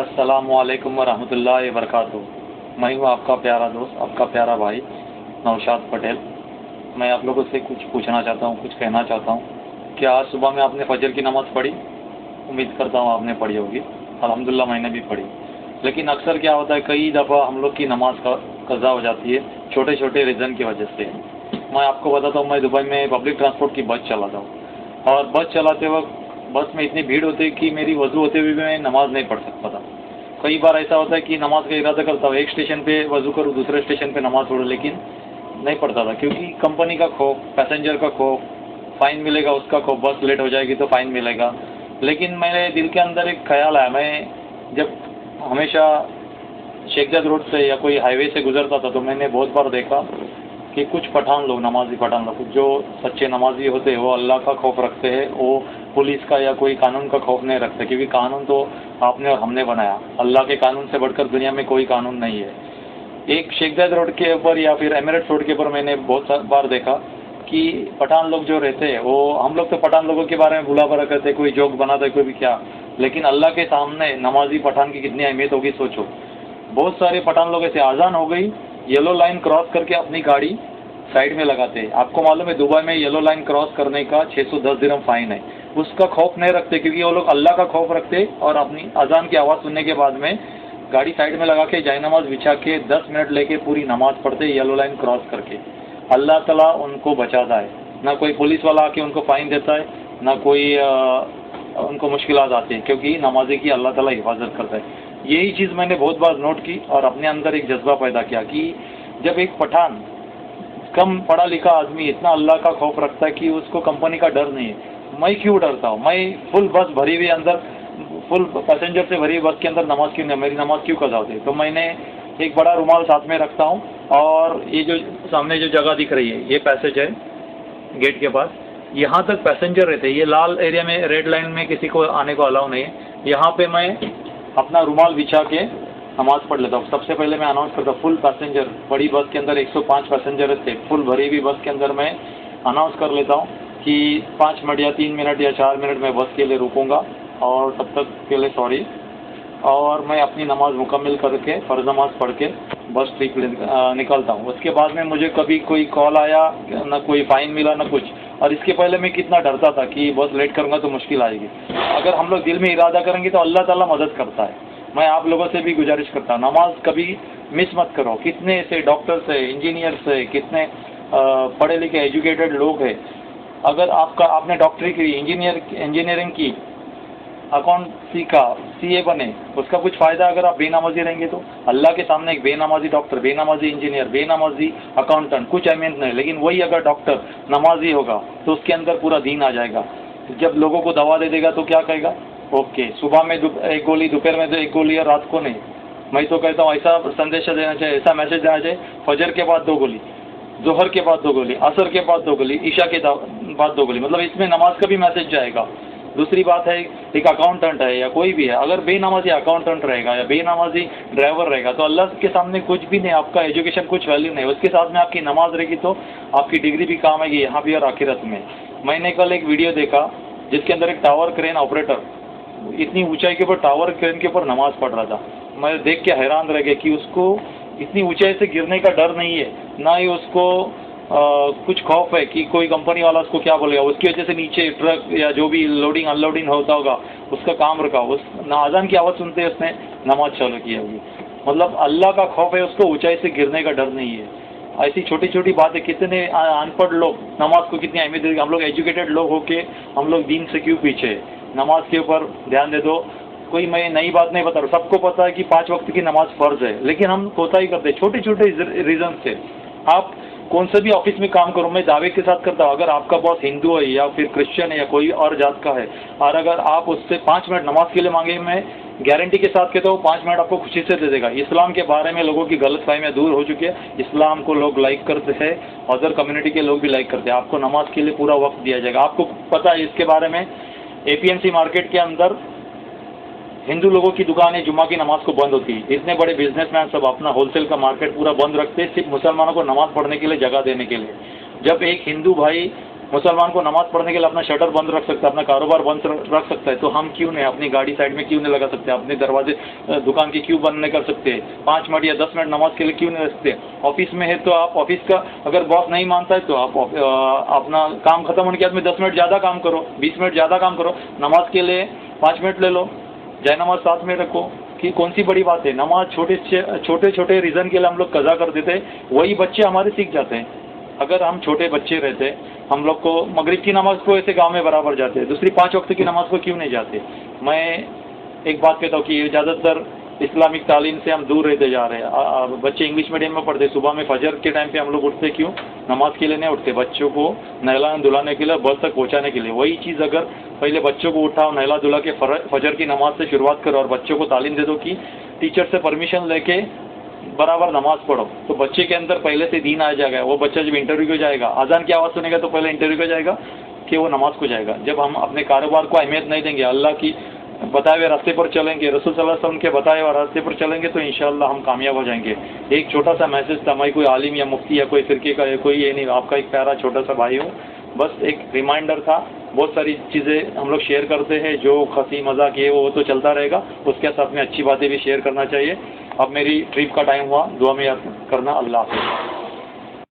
अस्सलामुअलैकुम वरहमतुल्लाहि वबरकातुहू। मैं हूँ आपका प्यारा दोस्त, आपका प्यारा भाई नौशाद पटेल। मैं आप लोगों से कुछ पूछना चाहता हूँ, कुछ कहना चाहता हूँ। क्या आज सुबह में आपने फजर की नमाज़ पढ़ी? उम्मीद करता हूँ आपने पढ़ी होगी। अल्हम्दुलिल्लाह मैंने भी पढ़ी। लेकिन अक्सर क्या होता है, कई दफ़ा हम लोग की नमाज का कज़ा हो जाती है छोटे छोटे रीज़न की वजह से। मैं आपको बताता हूँ, मैं दुबई में पब्लिक ट्रांसपोर्ट की बस चलाता हूँ और बस चलाते वक्त बस में इतनी भीड़ होती है कि मेरी वज़ू होते हुए भी मैं नमाज़ नहीं पढ़ सकता था। कई बार ऐसा होता है कि नमाज का इरादा करता हूँ, एक स्टेशन पे वज़ू करूँ, दूसरे स्टेशन पे नमाज़ पढ़ूँ, लेकिन नहीं पढ़ता था क्योंकि कंपनी का खौफ, पैसेंजर का खौफ, फ़ाइन मिलेगा उसका खौफ, बस लेट हो जाएगी तो फ़ाइन मिलेगा। लेकिन मेरे दिल के अंदर एक ख्याल आया, मैं जब हमेशा शेख जाद रोड से या कोई हाईवे से गुजरता था तो मैंने बहुत बार देखा कि कुछ पठान लोग, नमाजी पठान लोग जो सच्चे नमाजी होते हैं, वो अल्लाह का खौफ रखते हैं। वो पुलिस का या कोई कानून का खौफ नहीं रखते, क्योंकि कानून तो आपने और हमने बनाया। अल्लाह के कानून से बढ़कर दुनिया में कोई कानून नहीं है। एक शेख जाद रोड के ऊपर या फिर एमिरेट्स रोड के ऊपर मैंने बहुत बार देखा कि पठान लोग जो रहते हैं, वो हम लोग तो पठान लोगों के बारे में बुला भरा करते, कोई जोक बनाता है, कोई भी क्या, लेकिन अल्लाह के सामने नमाजी पठान की कितनी अहमियत होगी सोचो। बहुत सारे पठान लोग ऐसे, आज़ान हो गई, येलो लाइन क्रॉस करके अपनी गाड़ी साइड में लगाते हैं। आपको मालूम है दुबई में येलो लाइन क्रॉस करने का 610 दिरहम फ़ाइन है। उसका खौफ नहीं रखते क्योंकि वो लोग अल्लाह का खौफ रखते और अपनी अजान की आवाज़ सुनने के बाद में गाड़ी साइड में लगा के जायनमाज बिछा के 10 मिनट लेके पूरी नमाज पढ़ते येलो लाइन क्रॉस करके। अल्लाह ताला उनको बचाता है, ना कोई पुलिस वाला आके उनको फ़ाइन देता है, ना कोई उनको मुश्किलात आती है, क्योंकि नमाजी की अल्लाह ताला हिफाजत करता है। यही चीज़ मैंने बहुत बार नोट की और अपने अंदर एक जज्बा पैदा किया कि जब एक पठान, कम पढ़ा लिखा आदमी, इतना अल्लाह का खौफ रखता है कि उसको कंपनी का डर नहीं है, मैं क्यों डरता हूँ? मैं फुल बस भरी हुई अंदर, फुल पैसेंजर से भरी बस के अंदर नमाज क्यों नहीं, मेरी नमाज क्यों कज़ा होती है? तो मैंने एक बड़ा रुमाल साथ में रखता हूँ और ये जो सामने जो जगह दिख रही है, ये पैसेज है गेट के पास, यहाँ तक पैसेंजर रहते हैं। ये लाल एरिया में, रेड लाइन में किसी को आने को अलाउ नहीं है। यहाँ पे मैं अपना रुमाल बिछा के नमाज़ पढ़ लेता हूँ। सबसे पहले मैं अनाउंस करता हूँ, फुल पैसेंजर, बड़ी बस के अंदर 105 पैसेंजर थे, फुल भरी हुई बस के अंदर मैं अनाउंस कर लेता हूँ कि 5 मिनट या 3 मिनट या 4 मिनट मैं बस के लिए रुकूंगा और तब तक के लिए सॉरी। और मैं अपनी नमाज़ मुकम्मल करके फ़र्ज़ नमाज़ पढ़ के बस ट्रिप निकलता हूँ। उसके बाद में मुझे कभी कोई कॉल आया, ना कोई फ़ाइन मिला, ना कुछ। और इसके पहले मैं कितना डरता था कि बस लेट करूँगा तो मुश्किल आएगी। अगर हम लोग दिल में इरादा करेंगे तो अल्लाह ताला मदद करता है। मैं आप लोगों से भी गुजारिश करता हूँ, नमाज कभी मिस मत करो। कितने ऐसे डॉक्टर्स है, इंजीनियर्स है, कितने पढ़े लिखे एजुकेटेड लोग हैं। अगर आपने डॉक्टरी की, इंजीनियरिंग की, अकाउंट सीखा, सीए बने, उसका कुछ फ़ायदा अगर आप बेनमाजी रहेंगे तो? अल्लाह के सामने एक बेनमाजी डॉक्टर, बेनमाजी इंजीनियर, बेनमाजी अकाउंटेंट कुछ अहमियत नहीं, लेकिन वही अगर डॉक्टर नमाजी होगा तो उसके अंदर पूरा दीन आ जाएगा। जब लोगों को दवा दे देगा तो क्या कहेगा? ओके, सुबह में एक गोली, दोपहर में तो एक गोली और रात को नहीं। मैं तो कहता हूँ ऐसा संदेश देना चाहिए, ऐसा मैसेज देना चाहिए, फजर के बाद 2 गोली, जोहर के बाद 2 गोली, असर के बाद 2 गोली, ईशा के बाद 2 गोली, मतलब इसमें नमाज का भी मैसेज जाएगा। दूसरी बात है, एक अकाउंटेंट है या कोई भी है, अगर बेनमाजी अकाउंटेंट रहेगा या बेनमाजी ड्राइवर रहेगा तो अल्लाह के सामने कुछ भी नहीं, आपका एजुकेशन कुछ वैल्यू नहीं। उसके साथ में आपकी नमाज रहेगी तो आपकी डिग्री भी काम आएगी यहाँ भी और आखिरत में। मैंने कल एक वीडियो देखा जिसके अंदर एक टावर क्रेन ऑपरेटर इतनी ऊंचाई के ऊपर टावर क्रेन के ऊपर नमाज पढ़ रहा था। मैं देख के हैरान रह गया कि उसको इतनी ऊंचाई से गिरने का डर नहीं है, ना ही उसको कुछ खौफ है कि कोई कंपनी वाला उसको क्या बोलेगा। उसकी वजह से नीचे ट्रक या जो भी लोडिंग अनलोडिंग होता होगा उसका काम रुका, उस आज़ान की आवाज़ सुनते उसने नमाज चालू की होगी। मतलब अल्लाह का खौफ है, उसको ऊंचाई से गिरने का डर नहीं है। ऐसी छोटी छोटी बातें, कितने अनपढ़ लोग नमाज को कितनी अहमियत देंगे। हम लोग एजुकेटेड लोग होके हम लोग दीन से क्यों पीछे है? नमाज के ऊपर ध्यान दे दो। कोई मैं नई बात नहीं बता रहा, सबको पता है कि 5 वक्त की नमाज फ़र्ज है, लेकिन हम कोताही करते छोटे छोटे रीज़न से। आप कौन से भी ऑफिस में काम करो, मैं दावे के साथ करता हूँ, अगर आपका बॉस हिंदू है या फिर क्रिश्चियन है या कोई और जात का है, और अगर आप उससे 5 मिनट नमाज के लिए मांगे, मैं गारंटी के साथ कहता हूँ 5 मिनट आपको खुशी से दे देगा। इस्लाम के बारे में लोगों की गलतफहमियां दूर हो चुकी है। इस्लाम को लोग लाइक करते हैं, अदर कम्युनिटी के लोग भी लाइक करते हैं। आपको नमाज के लिए पूरा वक्त दिया जाएगा। आपको पता है इसके बारे में, एपीएमसी मार्केट के अंदर हिंदू लोगों की दुकानें जुम्मा की नमाज को बंद होती है। इतने बड़े बिजनेसमैन सब अपना होलसेल का मार्केट पूरा बंद रखते हैं, सिर्फ मुसलमानों को नमाज पढ़ने के लिए, जगह देने के लिए। जब एक हिंदू भाई मुसलमान को नमाज पढ़ने के लिए अपना शटर बंद रख सकता है, अपना कारोबार बंद रख सकता है, तो हम क्यों नहीं अपनी गाड़ी साइड में क्यों नहीं लगा सकते, अपने दरवाजे दुकान की क्यों बंद नहीं कर सकते, 5 मिनट या 10 मिनट नमाज के लिए क्यों नहीं रख सकते। ऑफिस में है तो आप ऑफिस का अगर बॉस नहीं मानता है तो आप अपना काम खत्म होने के बाद में 10 मिनट ज़्यादा काम करो, 20 मिनट ज़्यादा काम करो, नमाज के लिए 5 मिनट ले लो, जय नमाज साथ में रखो, कि कौन सी बड़ी बात है। नमाज छोटे छोटे रीज़न के लिए हम लोग कज़ा कर देते हैं, वही बच्चे हमारे सीख जाते हैं। अगर हम छोटे बच्चे रहते, हम लोग को मगरिब की नमाज को ऐसे गांव में बराबर जाते हैं, दूसरी 5 वक्त की नमाज को क्यों नहीं जाते। मैं एक बात कहता हूँ कि ज़्यादातर इस्लामिक तालीम से हम दूर रहते जा रहे हैं। बच्चे इंग्लिश मीडियम में पढ़ते, सुबह में फजर के टाइम पे हम लोग उठते क्यों, नमाज के लिए नहीं उठते, बच्चों को नहलाने धुलाने के लिए, बस तक पहुँचाने के लिए। वही चीज़ अगर पहले बच्चों को उठाओ, नहला धुला के फजर की नमाज से शुरुआत करो और बच्चों को तालीम दे दो कि टीचर से परमिशन लेके बराबर नमाज पढ़ो, तो बच्चे के अंदर पहले से दीन आ जाएगा। वो बच्चा जब इंटरव्यू को जाएगा, अजान की आवाज़ सुनेगा तो पहले इंटरव्यू को जाएगा कि वो नमाज को जाएगा। जब हम अपने कारोबार को अहमियत नहीं देंगे, अल्लाह की बताए हुए रास्ते पर चलेंगे, रसूल सल्लल्लाहु अलैहि वसल्लम के बताए हुए रास्ते पर चलेंगे, तो इंशाअल्लाह हम कामयाब हो जाएंगे। एक छोटा सा मैसेज था, मैं कोई आलिम या मुफ्ती या कोई फिरके का कोई ये नहीं, आपका एक प्यारा छोटा सा भाई हूँ, बस एक रिमाइंडर था। बहुत सारी चीज़ें हम लोग शेयर करते हैं, जो हंसी मजाक ये वो तो चलता रहेगा, उसके साथ में अच्छी बातें भी शेयर करना चाहिए। अब मेरी ट्रिप का टाइम हुआ, दुआ में याद करना। अल्लाह हाफ़िज़।